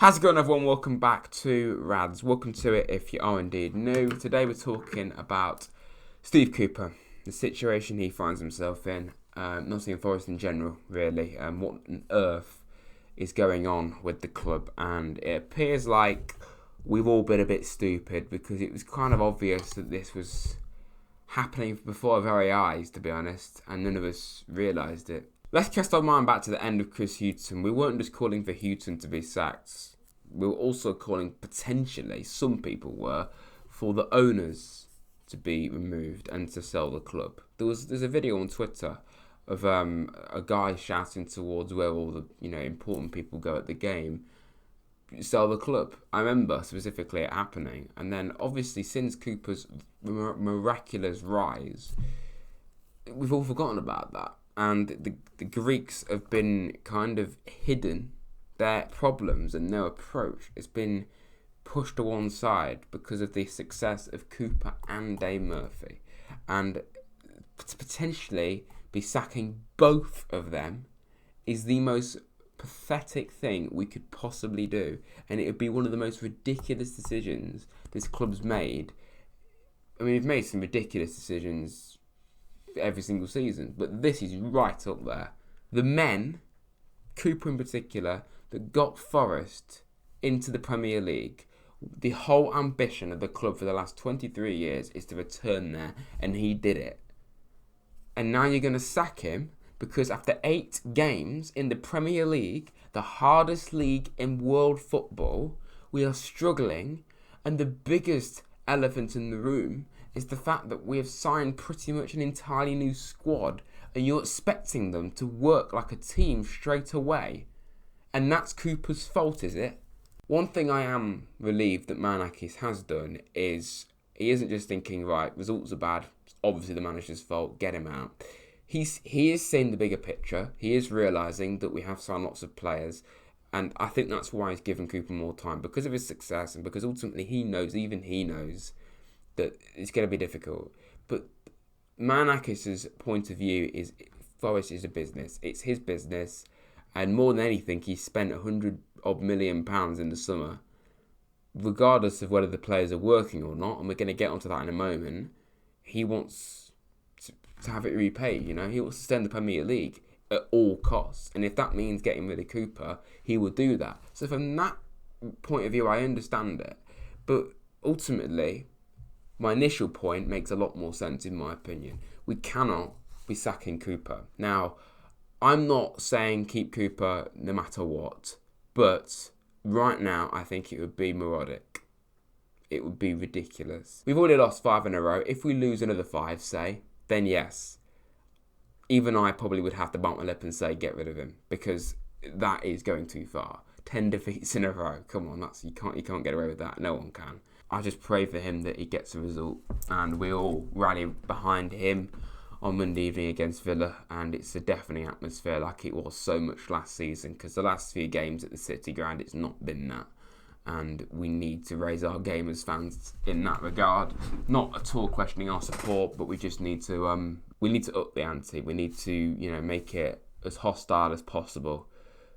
How's it going, everyone? Welcome back to Rads. Welcome to it if you are indeed new. Today we're talking about Steve Cooper, the situation he finds himself in, Nottingham Forest in general, really, and what on earth is going on with the club. And it appears like we've all been a bit stupid because it was kind of obvious that this was happening before our very eyes, to be honest, and none of us realised it. Let's cast our mind back to the end of Chris Hughton. We weren't just calling for Hughton to be sacked. We were also calling, potentially, some people were, for the owners to be removed and to sell the club. There's a video on Twitter of a guy shouting towards where all the important people go at the game, sell the club. I remember specifically it happening. And then obviously since Cooper's miraculous rise, we've all forgotten about that. And the Greeks have been kind of hidden. Their problems and their approach has been pushed to one side because of the success of Cooper and Dave Murphy. And to potentially be sacking both of them is the most pathetic thing we could possibly do. And it would be one of the most ridiculous decisions this club's made. I mean, we've made some ridiculous decisions every single season, but this is right up there. The men, Cooper in particular, that got Forest into the Premier League, the whole ambition of the club for the last 23 years is to return there, and he did it. And now you're going to sack him because after 8 games in the Premier League, the hardest league in world football, we are struggling, and the biggest elephant in the room is the fact that we have signed pretty much an entirely new squad and you're expecting them to work like a team straight away. And that's Cooper's fault, is it? One thing I am relieved that Manakis has done is he isn't just thinking, right, results are bad, it's obviously the manager's fault, get him out. He is seeing the bigger picture. He is realising that we have signed lots of players. And I think that's why he's given Cooper more time, because of his success and because ultimately he knows that it's going to be difficult. But Manakis' point of view is Forest is a business. It's his business. And more than anything, he spent £100 million in the summer. Regardless of whether the players are working or not, and we're going to get onto that in a moment, he wants to have it repaid. He wants to stay in the Premier League at all costs. And if that means getting rid of Cooper, he will do that. So from that point of view, I understand it. But ultimately, my initial point makes a lot more sense in my opinion. We cannot be sacking Cooper. Now, I'm not saying keep Cooper no matter what, but right now I think it would be moronic. It would be ridiculous. We've already lost 5 in a row. If we lose another 5, say, then yes. Even I probably would have to bump my lip and say get rid of him, because that is going too far. 10 defeats in a row. Come on, you can't get away with that. No one can. I just pray for him that he gets a result and we all rally behind him on Monday evening against Villa, and it's a deafening atmosphere like it was so much last season, because the last few games at the City Ground it's not been that, and we need to raise our game as fans in that regard. Not at all questioning our support, but we just need to up the ante. We need to make it as hostile as possible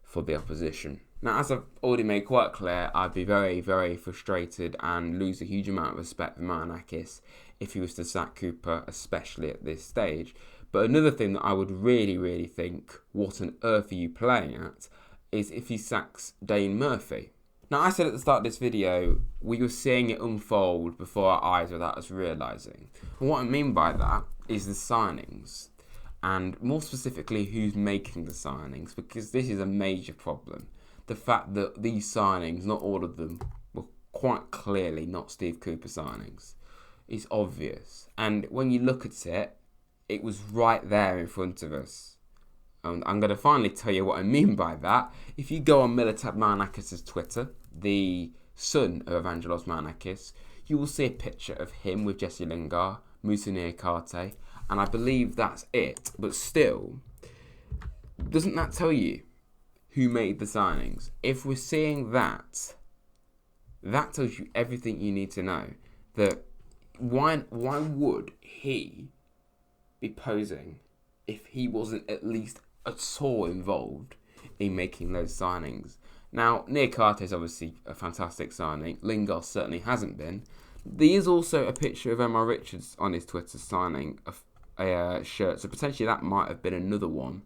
for the opposition. Now, as I've already made quite clear, I'd be very, very frustrated and lose a huge amount of respect for Manakis if he was to sack Cooper, especially at this stage. But another thing that I would really, really think, what on earth are you playing at, is if he sacks Dane Murphy. Now, I said at the start of this video, we were seeing it unfold before our eyes without us realising. And what I mean by that is the signings. And more specifically, who's making the signings, because this is a major problem. The fact that these signings, not all of them, were quite clearly not Steve Cooper signings is obvious. And when you look at it, it was right there in front of us. And I'm going to finally tell you what I mean by that. If you go on Militad Manakis' Twitter, the son of Evangelos Manakis, you will see a picture of him with Jesse Lingard, Moussa Niakate, and I believe that's it. But still, doesn't that tell you who made the signings? If we're seeing that tells you everything you need to know. That why would he be posing if he wasn't at least at all involved in making those signings? Now, Niakhaté is obviously a fantastic signing. Lingard certainly hasn't been. There is also a picture of Omar Richards on his Twitter signing a shirt, so potentially that might have been another one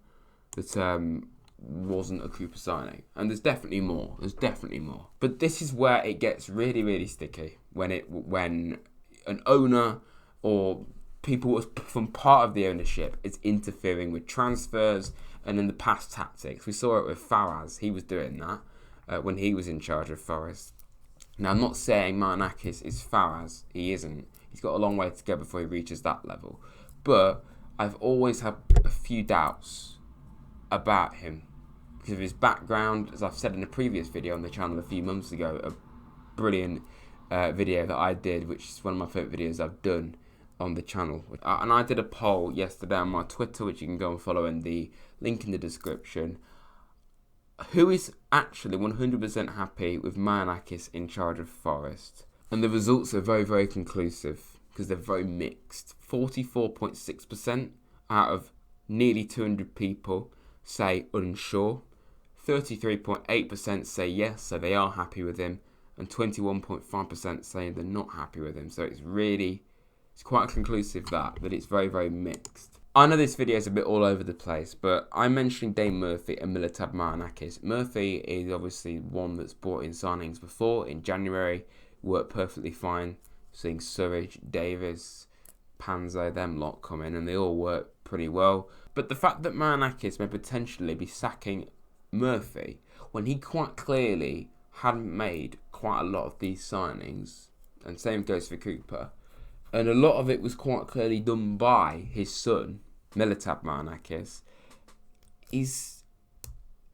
that wasn't a Cooper signing. And there's definitely more. But this is where it gets really, really sticky when an owner or people from part of the ownership is interfering with transfers and in the past tactics. We saw it with Faraz. He was doing that when he was in charge of Forest. Now, I'm not saying Marinakis is Faraz. He isn't. He's got a long way to go before he reaches that level. But I've always had a few doubts about him because of his background. As I've said in a previous video on the channel a few months ago, a brilliant video that I did, which is one of my favourite videos I've done on the channel. And I did a poll yesterday on my Twitter, which you can go and follow in the link in the description. Who is actually 100% happy with Marinakis in charge of Forest? And the results are very, very conclusive because they're very mixed. 44.6% out of nearly 200 people say unsure. 33.8% say yes, so they are happy with him. And 21.5% saying they're not happy with him. So it's quite conclusive that it's very, very mixed. I know this video is a bit all over the place, but I'm mentioning Dane Murphy and Militab Marinakis. Murphy is obviously one that's brought in signings before. In January, worked perfectly fine. Seeing Surridge, Davis, Panzo, them lot come in, and they all work pretty well. But the fact that Marinakis may potentially be sacking Murphy when he quite clearly hadn't made quite a lot of these signings, and same goes for Cooper, and a lot of it was quite clearly done by his son, Militab Marinakis,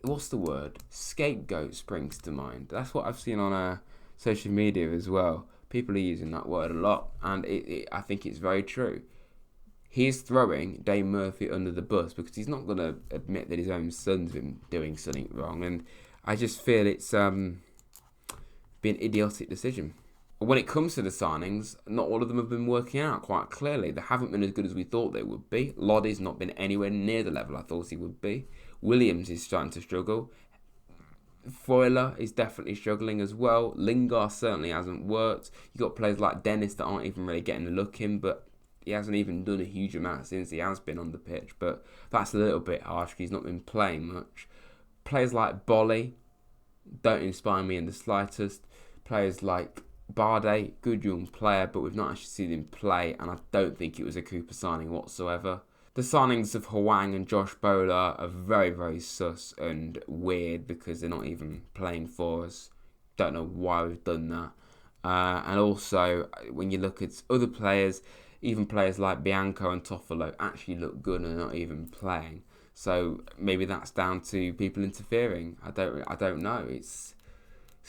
what's the word? Scapegoat springs to mind. That's what I've seen on social media as well. People are using that word a lot, and I think it's very true. He is throwing Dane Murphy under the bus because he's not going to admit that his own son's been doing something wrong, and I just feel it's been an idiotic decision. When it comes to the signings, not all of them have been working out quite clearly. They haven't been as good as we thought they would be. Loddy's not been anywhere near the level I thought he would be. Williams is starting to struggle. Freuler is definitely struggling as well. Lingard certainly hasn't worked. You've got players like Dennis that aren't even really getting a look in, but he hasn't even done a huge amount since he has been on the pitch. But that's a little bit harsh because he's not been playing much. Players like Bolly don't inspire me in the slightest. Players like Bardet, good young player, but we've not actually seen him play, and I don't think it was a Cooper signing whatsoever. The signings of Hwang and Josh Bowler are very, very sus and weird because they're not even playing for us. Don't know why we've done that. And also, when you look at other players, even players like Bianco and Toffolo actually look good and are not even playing. So maybe that's down to people interfering. I don't know. It's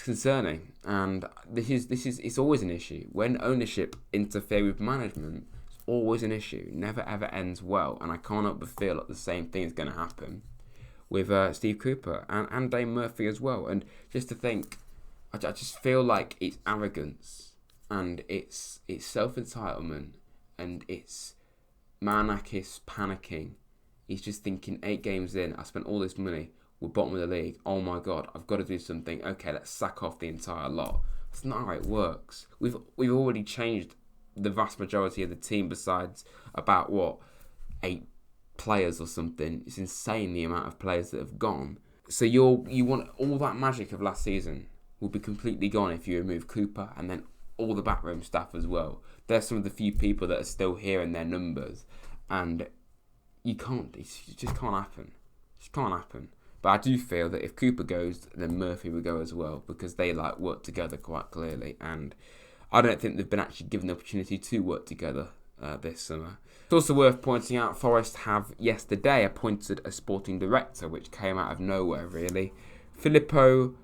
concerning, and it's always an issue when ownership interfere with management. It's always an issue. It never ever ends well, and I can't help but feel like the same thing is going to happen with Steve Cooper and Dane Murphy as well. And just to think, I just feel like it's arrogance and it's self-entitlement and it's Marinakis panicking. He's just thinking 8 games in, I spent all this money. We're bottom of the league. Oh my God, I've got to do something. Okay, let's sack off the entire lot. That's not how it works. We've already changed the vast majority of the team besides about 8 players or something. It's insane the amount of players that have gone. So you want all that magic of last season will be completely gone if you remove Cooper and then all the backroom staff as well. There's some of the few people that are still here in their numbers, and you can't. It just can't happen. It just can't happen. But I do feel that if Cooper goes, then Murphy will go as well because they work together quite clearly, and I don't think they've been actually given the opportunity to work together this summer. It's also worth pointing out Forest have yesterday appointed a sporting director, which came out of nowhere really. Filippo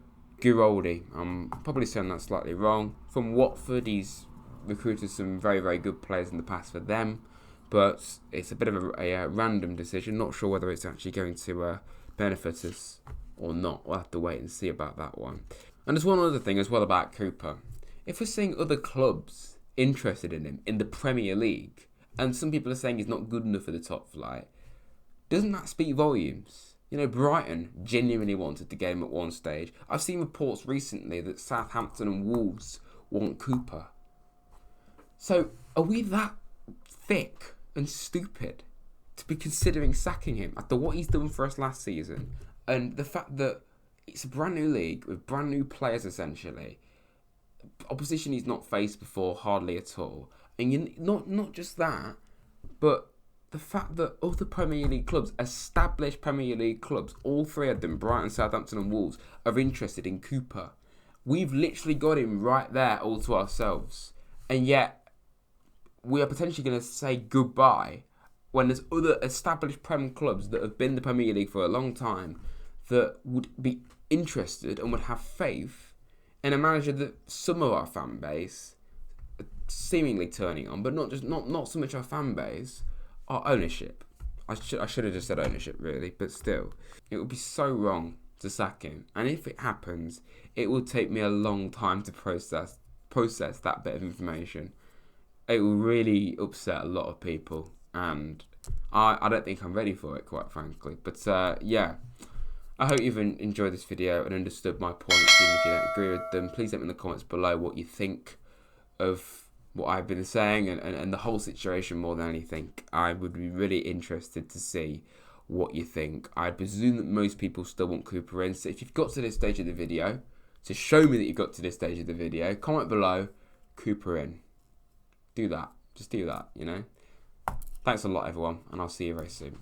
Giroldi. I'm probably saying that slightly wrong. From Watford, he's recruited some very, very good players in the past for them, but it's a bit of a random decision. Not sure whether it's actually going to benefit us or not. We'll have to wait and see about that one. And there's one other thing as well about Cooper. If we're seeing other clubs interested in him in the Premier League, and some people are saying he's not good enough for the top flight, doesn't that speak volumes? You know, Brighton genuinely wanted to get him at one stage. I've seen reports recently that Southampton and Wolves want Cooper. So, are we that thick and stupid to be considering sacking him after what he's done for us last season? And the fact that it's a brand new league with brand new players essentially. Opposition he's not faced before, hardly at all. And not just that, but the fact that other Premier League clubs, established Premier League clubs, all three of them, Brighton, Southampton and Wolves, are interested in Cooper. We've literally got him right there all to ourselves. And yet, we are potentially going to say goodbye when there's other established Prem clubs that have been in the Premier League for a long time that would be interested and would have faith in a manager that some of our fan base are seemingly turning on, but not so much our fan base, our ownership. I should have just said ownership really, but still, it would be so wrong to sack him. And if it happens, it will take me a long time to process that bit of information. It will really upset a lot of people, and I don't think I'm ready for it, quite frankly. But yeah, I hope you've enjoyed this video and understood my points. Even if you don't agree with them, please let me in the comments below what you think of what I've been saying and the whole situation more than anything. I would be really interested to see what you think. I presume that most people still want Cooper in, so if you've got to this stage of the video, to show me that you've got to this stage of the video, comment below, Cooper in. Do that. Just do that, you know. Thanks a lot, everyone, and I'll see you very soon.